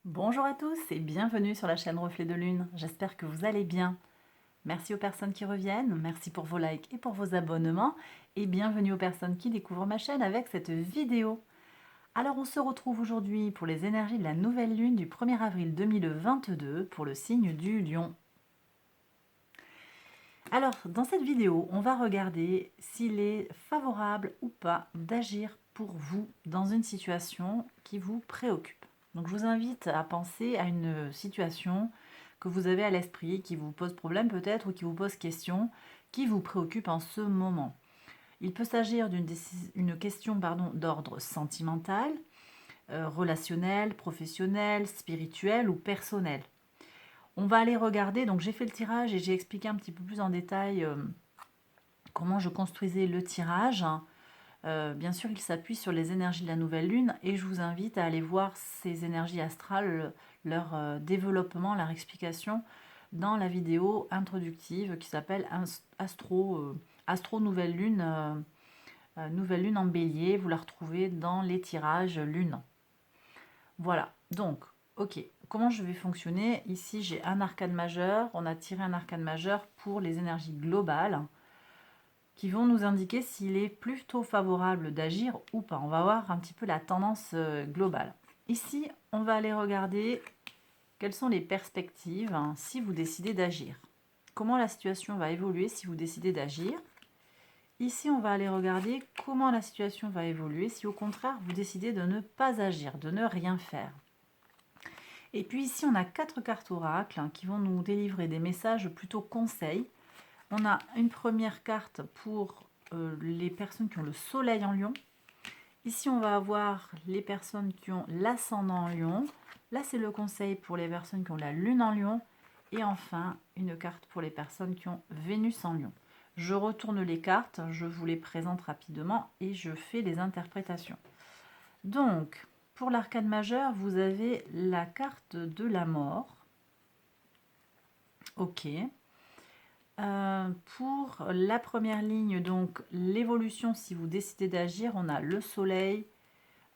Bonjour à tous et bienvenue sur la chaîne Reflet de Lune. J'espère que vous allez bien. Merci aux personnes qui reviennent, merci pour vos likes et pour vos abonnements et bienvenue aux personnes qui découvrent ma chaîne avec cette vidéo. Alors on se retrouve aujourd'hui pour les énergies de la nouvelle lune du 1er avril 2022 pour le signe du Lion. Alors dans cette vidéo, on va regarder s'il est favorable ou pas d'agir pour vous dans une situation qui vous préoccupe. Donc je vous invite à penser à une situation que vous avez à l'esprit, qui vous pose problème peut-être ou qui vous pose question, qui vous préoccupe en ce moment. Il peut s'agir d'une question d'ordre sentimental, relationnel, professionnel, spirituel ou personnel. On va aller regarder, donc j'ai fait le tirage et j'ai expliqué un petit peu plus en détail comment je construisais le tirage. Bien sûr, il s'appuie sur les énergies de la nouvelle lune et je vous invite à aller voir ces énergies astrales, leur développement, leur explication dans la vidéo introductive qui s'appelle Astro Nouvelle Lune, Nouvelle Lune en Bélier. Vous la retrouvez dans les tirages lune. Voilà, donc, ok, comment je vais fonctionner? Ici, j'ai un arcane majeur. On a tiré un arcane majeur pour les énergies globales qui vont nous indiquer s'il est plutôt favorable d'agir ou pas. On va voir un petit peu la tendance globale. Ici, on va aller regarder quelles sont les perspectives si vous décidez d'agir. Comment la situation va évoluer si vous décidez d'agir. Ici, on va aller regarder comment la situation va évoluer si au contraire vous décidez de ne pas agir, de ne rien faire. Et puis ici, on a 4 cartes oracles qui vont nous délivrer des messages plutôt conseils. On a une première carte pour les personnes qui ont le soleil en lion. Ici, on va avoir les personnes qui ont l'ascendant en lion. Là, c'est le conseil pour les personnes qui ont la lune en lion. Et enfin, une carte pour les personnes qui ont Vénus en lion. Je retourne les cartes, je vous les présente rapidement et je fais les interprétations. Donc, pour l'arcane majeur, vous avez la carte de la mort. Ok. Pour la première ligne, donc l'évolution, si vous décidez d'agir, on a le soleil,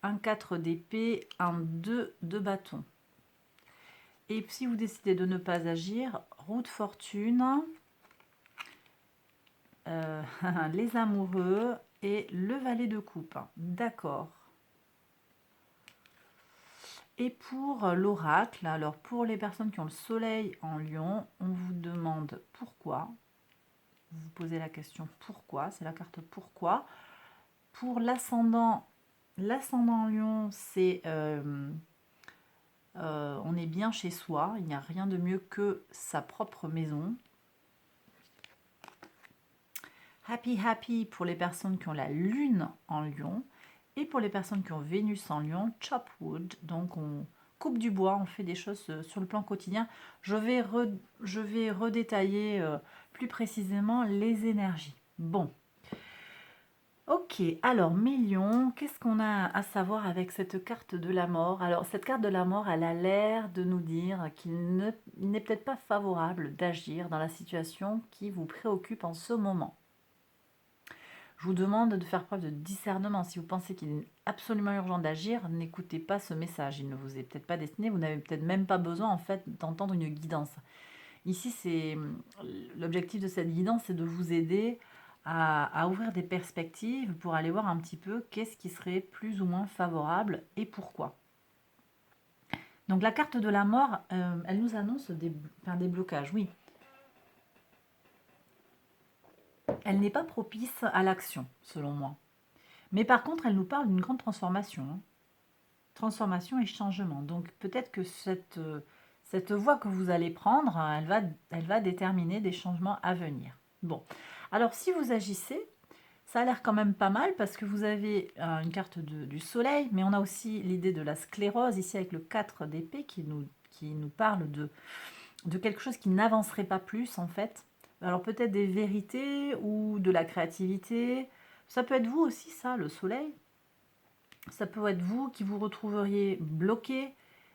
un 4 d'épée, un 2 de bâton. Et si vous décidez de ne pas agir, roue de fortune, les amoureux et le valet de coupe. D'accord. Et pour l'oracle, alors pour les personnes qui ont le soleil en lion, on vous demande pourquoi. Vous vous posez la question pourquoi, c'est la carte pourquoi. Pour l'ascendant en lion, c'est on est bien chez soi, il n'y a rien de mieux que sa propre maison. Happy pour les personnes qui ont la lune en lion. Et pour les personnes qui ont Vénus en lion, chop wood, donc on coupe du bois, on fait des choses sur le plan quotidien. Je vais redétailler plus précisément les énergies. Bon. Ok, alors mes lions, qu'est-ce qu'on a à savoir avec cette carte de la mort? Alors cette carte de la mort, elle a l'air de nous dire qu'il n'est peut-être pas favorable d'agir dans la situation qui vous préoccupe en ce moment. Je vous demande de faire preuve de discernement. Si vous pensez qu'il est absolument urgent d'agir, n'écoutez pas ce message. Il ne vous est peut-être pas destiné. Vous n'avez peut-être même pas besoin en fait d'entendre une guidance. Ici, c'est l'objectif de cette guidance, c'est de vous aider à ouvrir des perspectives pour aller voir un petit peu qu'est-ce qui serait plus ou moins favorable et pourquoi. Donc la carte de la mort, elle nous annonce des blocages, oui. Elle n'est pas propice à l'action, selon moi. Mais par contre, elle nous parle d'une grande transformation. Transformation et changement. Donc peut-être que cette voie que vous allez prendre, elle va déterminer des changements à venir. Bon, alors si vous agissez, ça a l'air quand même pas mal parce que vous avez une carte du soleil, mais on a aussi l'idée de la sclérose ici avec le 4 d'épée qui nous parle de quelque chose qui n'avancerait pas plus en fait. Alors peut-être des vérités ou de la créativité. Ça peut être vous aussi ça, le soleil. Ça peut être vous qui vous retrouveriez bloqué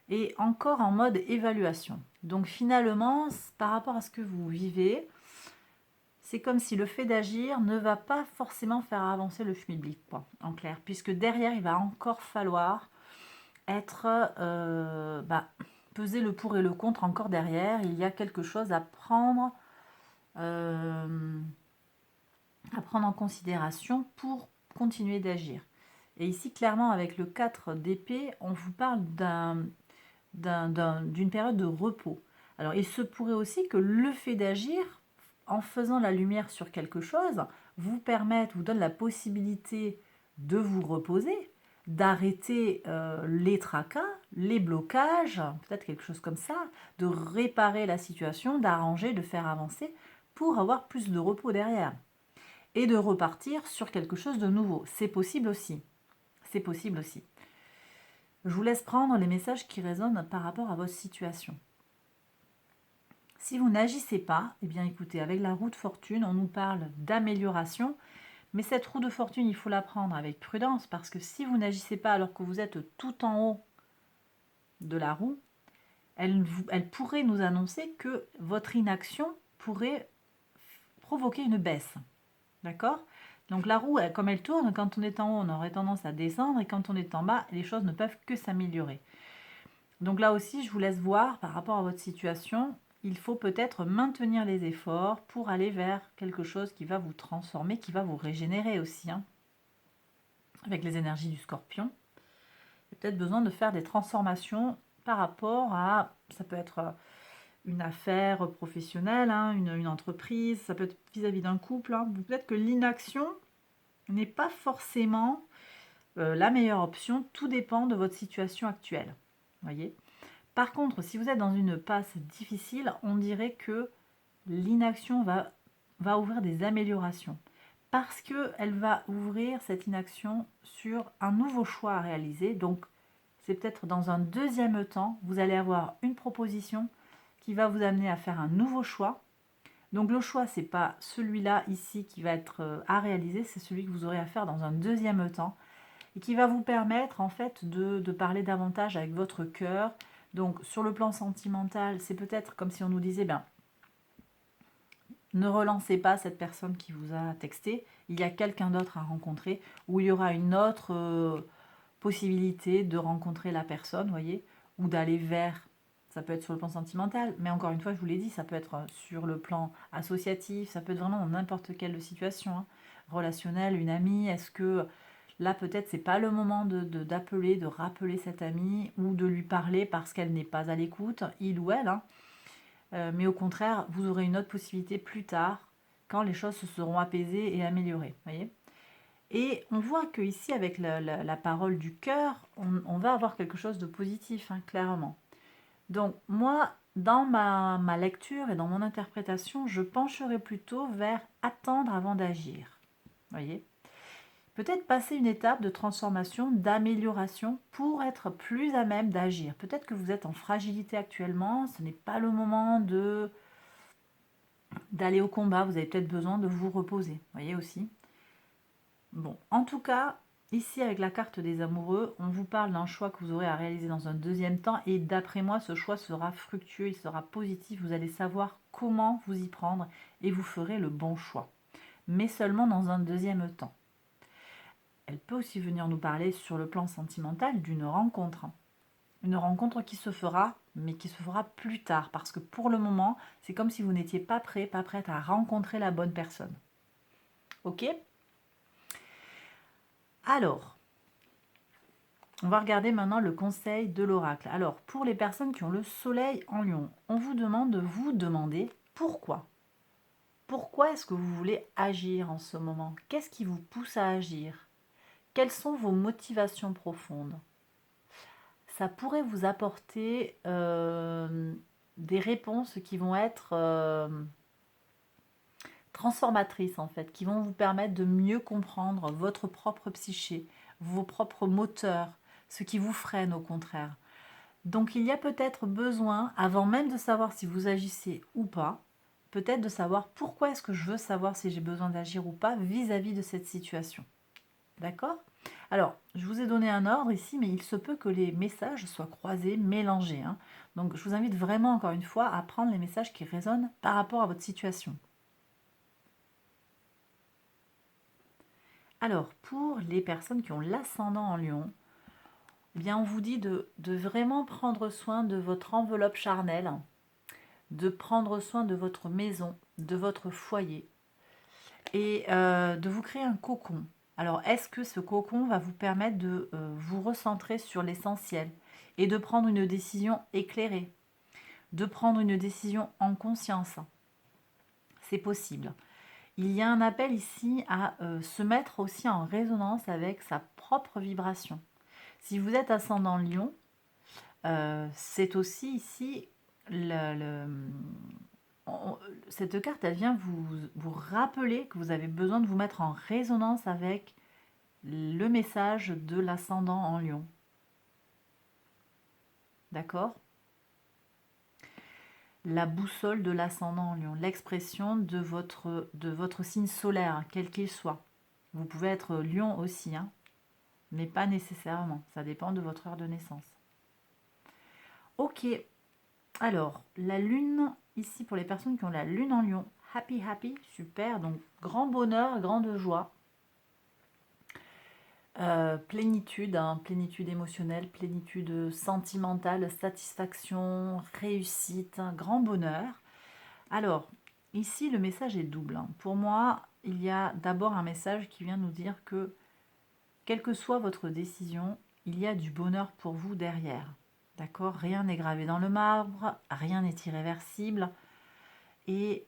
et encore en mode évaluation. Donc finalement, par rapport à ce que vous vivez, c'est comme si le fait d'agir ne va pas forcément faire avancer le schmilblick, quoi, en clair. Puisque derrière, il va encore falloir être peser le pour et le contre encore derrière. Il y a quelque chose à prendre en considération pour continuer d'agir. Et ici, clairement, avec le 4 d'épée, on vous parle d'une période de repos. Alors, il se pourrait aussi que le fait d'agir, en faisant la lumière sur quelque chose, vous donne la possibilité de vous reposer, d'arrêter les tracas, les blocages, peut-être quelque chose comme ça, de réparer la situation, d'arranger, de faire avancer pour avoir plus de repos derrière et de repartir sur quelque chose de nouveau. C'est possible aussi. C'est possible aussi. Je vous laisse prendre les messages qui résonnent par rapport à votre situation. Si vous n'agissez pas, eh bien écoutez, avec la roue de fortune, on nous parle d'amélioration, mais cette roue de fortune, il faut la prendre avec prudence, parce que si vous n'agissez pas alors que vous êtes tout en haut de la roue, elle pourrait nous annoncer que votre inaction pourrait provoquer une baisse. D'accord? Donc la roue, comme elle tourne, quand on est en haut, on aurait tendance à descendre, et quand on est en bas, les choses ne peuvent que s'améliorer. Donc là aussi, je vous laisse voir par rapport à votre situation, il faut peut-être maintenir les efforts pour aller vers quelque chose qui va vous transformer, qui va vous régénérer aussi, hein, avec les énergies du Scorpion. Il y a peut-être besoin de faire des transformations par rapport à, ça peut être une affaire professionnelle, hein, une entreprise, ça peut être vis-à-vis d'un couple. Hein. Peut-être que l'inaction n'est pas forcément la meilleure option, tout dépend de votre situation actuelle. Voyez. Par contre, si vous êtes dans une passe difficile, on dirait que l'inaction va ouvrir des améliorations. Parce qu'elle va ouvrir cette inaction sur un nouveau choix à réaliser. Donc, c'est peut-être dans un deuxième temps, vous allez avoir une proposition qui va vous amener à faire un nouveau choix. Donc, le choix, ce n'est pas celui-là ici qui va être à réaliser, c'est celui que vous aurez à faire dans un deuxième temps et qui va vous permettre en fait de parler davantage avec votre cœur. Donc sur le plan sentimental, c'est peut-être comme si on nous disait, ne relancez pas cette personne qui vous a texté, il y a quelqu'un d'autre à rencontrer, ou il y aura une autre possibilité de rencontrer la personne, voyez, ou d'aller vers, ça peut être sur le plan sentimental, mais encore une fois, je vous l'ai dit, ça peut être sur le plan associatif, ça peut être vraiment dans n'importe quelle situation, hein, relationnelle, une amie, est-ce que là, peut-être, c'est pas le moment d'appeler, de rappeler cette amie ou de lui parler parce qu'elle n'est pas à l'écoute, il ou elle. Hein. Mais au contraire, vous aurez une autre possibilité plus tard, quand les choses se seront apaisées et améliorées. Voyez. Et on voit que ici, avec la parole du cœur, on va avoir quelque chose de positif, hein, clairement. Donc, moi, dans ma lecture et dans mon interprétation, je pencherai plutôt vers attendre avant d'agir. Voyez. Peut-être passer une étape de transformation, d'amélioration pour être plus à même d'agir. Peut-être que vous êtes en fragilité actuellement, ce n'est pas le moment d'aller au combat, vous avez peut-être besoin de vous reposer, voyez aussi. Bon, en tout cas, ici avec la carte des amoureux, on vous parle d'un choix que vous aurez à réaliser dans un deuxième temps et d'après moi, ce choix sera fructueux, il sera positif, vous allez savoir comment vous y prendre et vous ferez le bon choix, mais seulement dans un deuxième temps. Elle peut aussi venir nous parler sur le plan sentimental d'une rencontre. Une rencontre qui se fera, mais qui se fera plus tard. Parce que pour le moment, c'est comme si vous n'étiez pas prêt, pas prête à rencontrer la bonne personne. Ok? Alors, on va regarder maintenant le conseil de l'oracle. Alors, pour les personnes qui ont le soleil en lion, on vous demande de vous demander pourquoi. Pourquoi est-ce que vous voulez agir en ce moment? Qu'est-ce qui vous pousse à agir? Quelles sont vos motivations profondes? Ça pourrait vous apporter des réponses qui vont être transformatrices en fait, qui vont vous permettre de mieux comprendre votre propre psyché, vos propres moteurs, ce qui vous freine au contraire. Donc il y a peut-être besoin, avant même de savoir si vous agissez ou pas, peut-être de savoir pourquoi est-ce que je veux savoir si j'ai besoin d'agir ou pas vis-à-vis de cette situation. D'accord? Alors, je vous ai donné un ordre ici, mais il se peut que les messages soient croisés, mélangés. Hein. Donc, je vous invite vraiment, encore une fois, à prendre les messages qui résonnent par rapport à votre situation. Alors, pour les personnes qui ont l'ascendant en lion, eh bien, on vous dit de vraiment prendre soin de votre enveloppe charnelle, de prendre soin de votre maison, de votre foyer et de vous créer un cocon. Alors, est-ce que ce cocon va vous permettre de vous recentrer sur l'essentiel et de prendre une décision éclairée, de prendre une décision en conscience? C'est possible. Il y a un appel ici à se mettre aussi en résonance avec sa propre vibration. Si vous êtes ascendant Lion, c'est aussi ici cette carte, elle vient vous rappeler que vous avez besoin de vous mettre en résonance avec le message de l'ascendant en Lion. D'accord? La boussole de l'ascendant en Lion, l'expression de votre signe solaire, quel qu'il soit. Vous pouvez être Lion aussi, hein, mais pas nécessairement. Ça dépend de votre heure de naissance. Ok, alors, la lune, ici pour les personnes qui ont la lune en Lion, happy, happy, super, donc grand bonheur, grande joie, plénitude, hein, plénitude émotionnelle, plénitude sentimentale, satisfaction, réussite, grand bonheur. Alors, ici le message est double, hein. Pour moi, il y a d'abord un message qui vient nous dire que, quelle que soit votre décision, il y a du bonheur pour vous derrière. D'accord? Rien n'est gravé dans le marbre, rien n'est irréversible. Et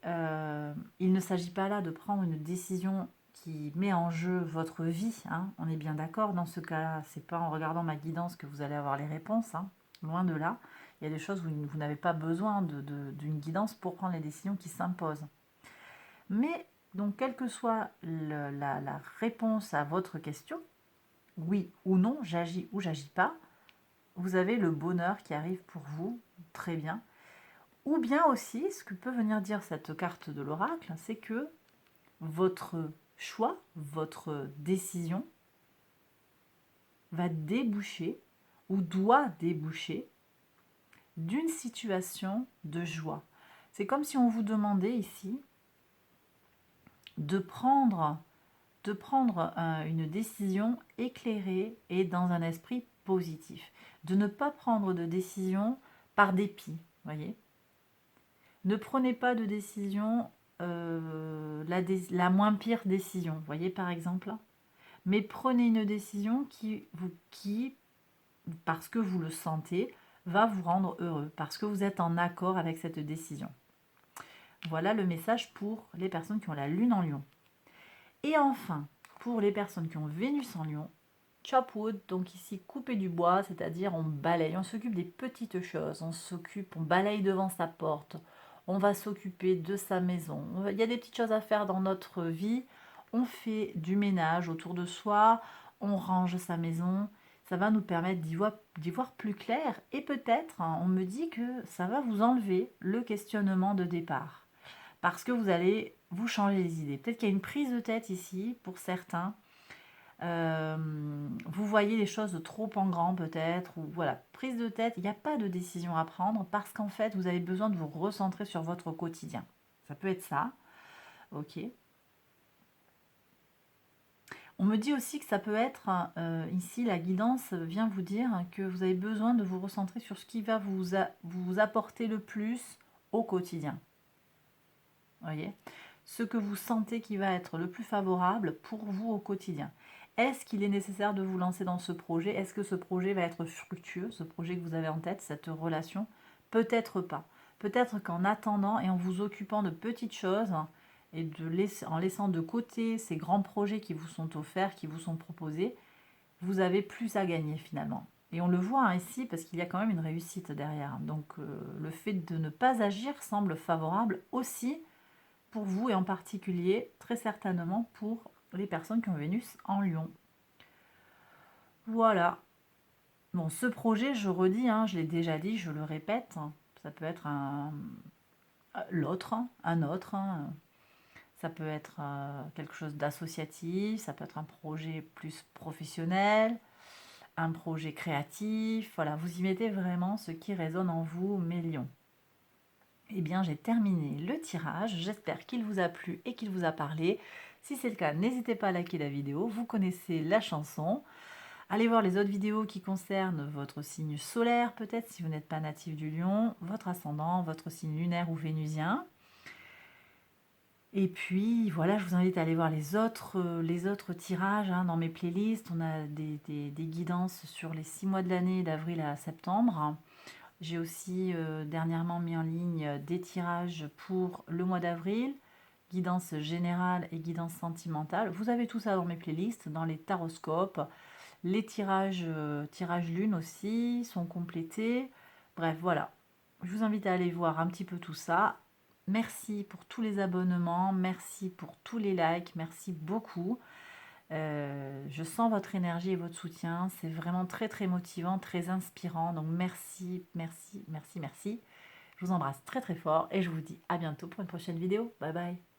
il ne s'agit pas là de prendre une décision qui met en jeu votre vie, hein. On est bien d'accord, dans ce cas-là, c'est pas en regardant ma guidance que vous allez avoir les réponses, hein. Loin de là. Il y a des choses où vous n'avez pas besoin d'une guidance pour prendre les décisions qui s'imposent. Mais, donc, quelle que soit la réponse à votre question, oui ou non, j'agis ou j'agis pas, vous avez le bonheur qui arrive pour vous, très bien. Ou bien aussi, ce que peut venir dire cette carte de l'oracle, c'est que votre choix, votre décision va déboucher ou doit déboucher d'une situation de joie. C'est comme si on vous demandait ici de prendre une décision éclairée et dans un esprit positif. De ne pas prendre de décision par dépit, voyez. Ne prenez pas de décision, la moins pire décision, voyez par exemple. Mais prenez une décision qui, parce que vous le sentez, va vous rendre heureux, parce que vous êtes en accord avec cette décision. Voilà le message pour les personnes qui ont la lune en Lion. Et enfin, pour les personnes qui ont Vénus en Lion, chop wood, donc ici couper du bois, c'est-à-dire on balaye, on s'occupe des petites choses, on balaye devant sa porte, on va s'occuper de sa maison. Il y a des petites choses à faire dans notre vie, on fait du ménage autour de soi, on range sa maison, ça va nous permettre d'y voir plus clair et peut-être, hein, on me dit que ça va vous enlever le questionnement de départ parce que vous allez vous changer les idées. Peut-être qu'il y a une prise de tête ici pour certains. Vous voyez les choses trop en grand peut-être, ou voilà, prise de tête, il n'y a pas de décision à prendre parce qu'en fait vous avez besoin de vous recentrer sur votre quotidien. Ça peut être ça, ok. On me dit aussi que ça peut être, ici la guidance vient vous dire que vous avez besoin de vous recentrer sur ce qui va vous apporter le plus au quotidien. Voyez, ce que vous sentez qui va être le plus favorable pour vous au quotidien. Est-ce qu'il est nécessaire de vous lancer dans ce projet? Est-ce que ce projet va être fructueux, ce projet que vous avez en tête, cette relation? Peut-être pas. Peut-être qu'en attendant et en vous occupant de petites choses et en laissant de côté ces grands projets qui vous sont offerts, qui vous sont proposés, vous avez plus à gagner finalement. Et on le voit, hein, ici parce qu'il y a quand même une réussite derrière. Donc le fait de ne pas agir semble favorable aussi pour vous et en particulier très certainement pour les personnes qui ont Vénus en Lion. Voilà. Bon, ce projet, je redis, hein, je l'ai déjà dit, je le répète, ça peut être l'autre, un autre, hein. Ça peut être quelque chose d'associatif, ça peut être un projet plus professionnel, un projet créatif. Voilà, vous y mettez vraiment ce qui résonne en vous, mes lions. Eh bien, j'ai terminé le tirage. J'espère qu'il vous a plu et qu'il vous a parlé. Si c'est le cas, n'hésitez pas à liker la vidéo. Vous connaissez la chanson. Allez voir les autres vidéos qui concernent votre signe solaire, peut-être si vous n'êtes pas natif du Lion, votre ascendant, votre signe lunaire ou vénusien. Et puis voilà, je vous invite à aller voir les autres tirages hein, dans mes playlists. On a des guidances sur les 6 mois de l'année, d'avril à septembre. J'ai aussi dernièrement mis en ligne des tirages pour le mois d'avril, guidance générale et guidance sentimentale. Vous avez tout ça dans mes playlists, dans les taroscopes. Les tirages lune aussi sont complétés. Bref, voilà. Je vous invite à aller voir un petit peu tout ça. Merci pour tous les abonnements, merci pour tous les likes, merci beaucoup. Je sens votre énergie et votre soutien, c'est vraiment très très motivant, très inspirant. Donc merci, merci, merci, merci. Je vous embrasse très très fort et je vous dis à bientôt pour une prochaine vidéo. Bye bye.